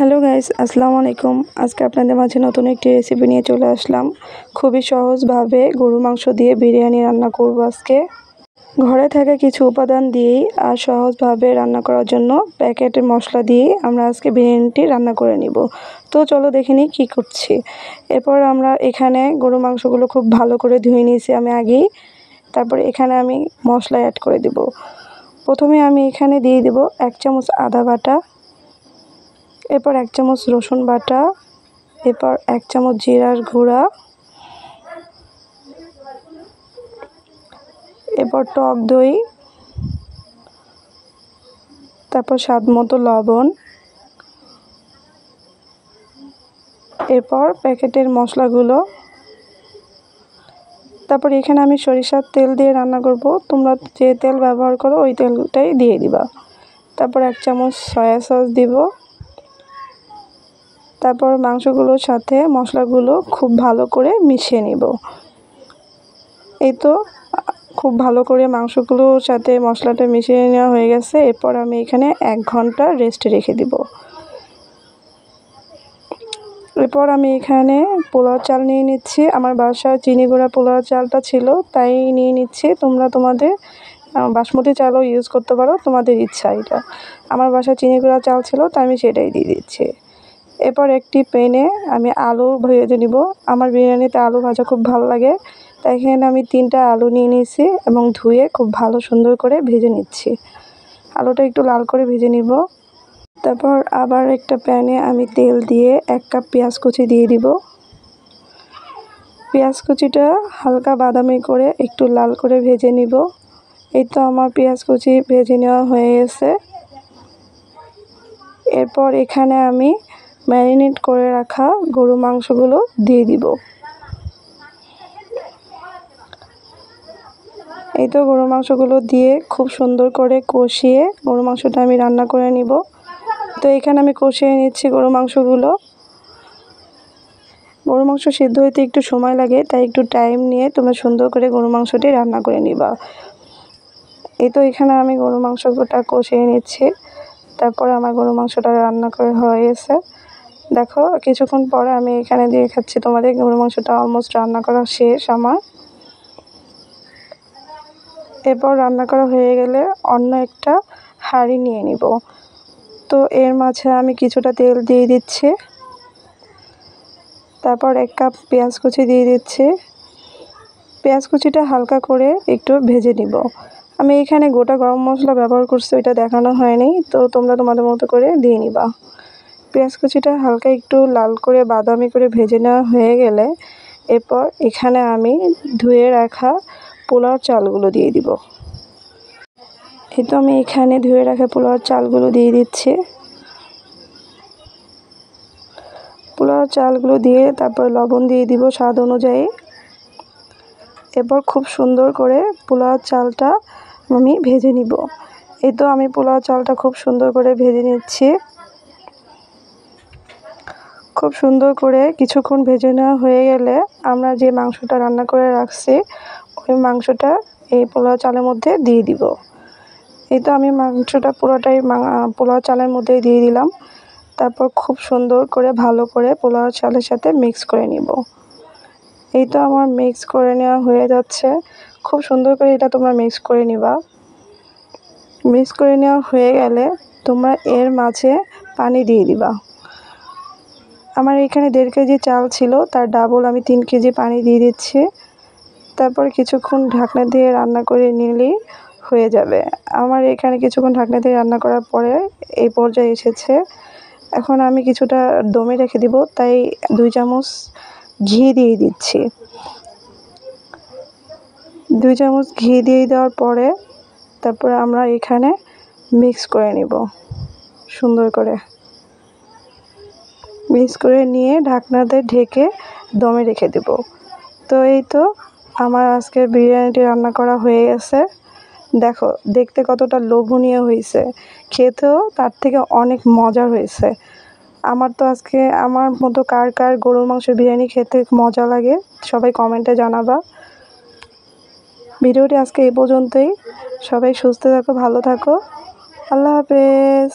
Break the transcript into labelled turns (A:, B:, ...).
A: Hello guys, আসসালামু আলাইকুম। আজকে আপনাদের মাঝে নতুন একটি রেসিপি নিয়ে চলে আসলাম। খুবই সহজভাবে গরু মাংস দিয়ে বিরিয়ানি রান্না করব আজকে। ঘরে থাকা কিছু উপাদান দিয়েই আর সহজভাবে রান্না করার জন্য প্যাকেটের মশলা দিয়ে আমরা আজকে বিরিয়ানিটি রান্না করে নিব। তো চলো দেখে নিই কী করছি। এরপর আমরা এখানে গরু মাংসগুলো খুব ভালো করে ধুয়ে নিয়েছি আমি আগেই। তারপর এখানে আমি মশলা অ্যাড করে দিব। প্রথমে আমি এখানে দিয়ে দেব 1 চামচ আদা বাটা, এরপর 1 চামচ রসুন বাটা, এরপর 1 চামচ জিরার গুঁড়া, এরপর টক দই, তারপর স্বাদ মতো লবণ, এরপর প্যাকেটের মশলাগুলো। তারপর এখানে আমি সরিষার তেল দিয়ে রান্না করব, তোমরা যে তেল ব্যবহার করো ওই তেলটাই দিয়ে দিবা। তারপর 1 চামচ সয়া সস দিব। তারপর মাংসগুলোর সাথে মশলাগুলো খুব ভালো করে মিশিয়ে নিব। এই তো খুব ভালো করে মাংসগুলোর সাথে মশলাটা মিশিয়ে নেওয়া হয়ে গেছে। এরপর আমি এখানে 1 ঘন্টা রেস্টে রেখে দিব। এরপর আমি এখানে পোলাও চাল নিয়ে নিচ্ছি। আমার বাসায় চিনি গুঁড়া পোলাও চালটা ছিল তাই নিয়ে নিচ্ছি। তোমরা তোমাদের বাসমতি চালও ইউজ করতে পারো, তোমাদের ইচ্ছা। এটা আমার বাসায় চিনি গুঁড়া চাল ছিল তাই আমি সেটাই দিয়ে দিচ্ছি। এরপর একটি প্যানে আমি আলু ভেজে নিব। আমার বিরিয়ানিতে আলু ভাজা খুব ভালো লাগে, তাই এখানে আমি 3টা আলু নিয়ে নিয়েছি এবং ধুয়ে খুব ভালো সুন্দর করে ভেজে নিচ্ছি। আলুটা একটু লাল করে ভেজে নিব। তারপর আবার একটা প্যানে আমি তেল দিয়ে 1 কাপ পেঁয়াজ কুচি দিয়ে দিব। পেঁয়াজ কুচিটা হালকা বাদামি করে একটু লাল করে ভেজে নিব। এই তো আমার পেঁয়াজ কুচি ভেজে নেওয়া হয়ে গেছে। এরপর এখানে আমি ম্যারিনেট করে রাখা গরু মাংসগুলো দিয়ে দিব। এই তো গরু মাংসগুলো দিয়ে খুব সুন্দর করে কষিয়ে গরু মাংসটা আমি রান্না করে নিব। তো এখানে আমি কষিয়ে নিচ্ছি গরু মাংসগুলো। গরু মাংস সিদ্ধ হতে একটু সময় লাগে, তাই একটু টাইম নিয়ে তোমরা সুন্দর করে গরু মাংসটি রান্না করে নিবা। এই তো এখানে আমি গরু মাংসটা কষিয়ে নিচ্ছি। তারপর আমার গরু মাংসটা রান্না করে হয়ে গেছে। দেখো কিছুক্ষণ পরে আমি এখানে দিয়ে খাচ্ছি তোমাদের গরু মাংসটা অলমোস্ট রান্না করা শেষ আমার। এরপর রান্না করা হয়ে গেলে অন্য একটা হাঁড়ি নিয়ে নিব। তো এর মাঝে আমি কিছুটা তেল দিয়ে দিচ্ছি। তারপর 1 কাপ পেঁয়াজ কুচি দিয়ে দিচ্ছি। পেঁয়াজ কুচিটা হালকা করে একটু ভেজে নিব। আমি এখানে গোটা গরম মশলা ব্যবহার করছি, ওইটা দেখানো হয়নি, তো তোমরা তোমাদের মতো করে দিয়ে নিবা। পেঁয়াজ কুচিটা হালকা একটু লাল করে বাদামি করে ভেজে নেওয়া হয়ে গেলে এরপর এখানে আমি ধুয়ে রাখা পোলাও চালগুলো দিয়ে দিব। এই তো আমি এখানে ধুয়ে রাখা পোলাও চালগুলো দিয়ে দিচ্ছি। পোলাও চালগুলো দিয়ে তারপর লবণ দিয়ে দিব স্বাদ অনুযায়ী। এরপর খুব সুন্দর করে পোলাও চালটা আমি ভেজে নিব। এই তো আমি পোলাও চালটা খুব সুন্দর করে ভেজে নিচ্ছি। খুব সুন্দর করে কিছুক্ষণ ভেজে নেওয়া হয়ে গেলে আমরা যে মাংসটা রান্না করে রাখছি ওই মাংসটা এই পোলাও চালের মধ্যে দিয়ে দিব। এই তো আমি মাংসটা পুরোটাই পোলাও চালের মধ্যেই দিয়ে দিলাম। তারপর খুব সুন্দর করে ভালো করে পোলাও চালের সাথে মিক্স করে নিব। এই তো আমার মিক্স করে নেওয়া হয়ে যাচ্ছে। খুব সুন্দর করে এটা তোমরা মিক্স করে নিবা। মিক্স করে নেওয়া হয়ে গেলে তোমরা এর মাঝে পানি দিয়ে দিবা। আমার এখানে 1.5 কেজি চাল ছিল, তার ডাবল আমি 3 কেজি পানি দিয়ে দিচ্ছি। তারপর কিছুক্ষণ ঢাকনা দিয়ে রান্না করে নিলেই হয়ে যাবে। আমার এখানে কিছুক্ষণ ঢাকনা দিয়ে রান্না করার পরে এই পর্যায়ে এসেছে। এখন আমি কিছুটা দমে রেখে দিব, তাই 2 চামচ ঘি দিয়ে দিচ্ছি। 2 চামচ ঘি দিয়ে দেওয়ার পরে তারপরে আমরা এখানে মিক্স করে নিব সুন্দর করে। মিক্স করে নিয়ে ঢাকনাতে ঢেকে দমে রেখে দেব। তো এই তো আমার আজকের বিরিয়ানিটি রান্না করা হয়ে গেছে। দেখো দেখতে কতটা লোভনীয় হয়েছে, খেতেও তার থেকে অনেক মজার হয়েছে। আমার তো আজকে আমার মতো কার কার গরুর মাংস বিরিয়ানি খেতে মজা লাগে সবাই কমেন্টে জানাবা। ভিডিওটি আজকে এই পর্যন্তই। সবাই সুস্থ থাকো, ভালো থাকো। আল্লাহ হাফেজ।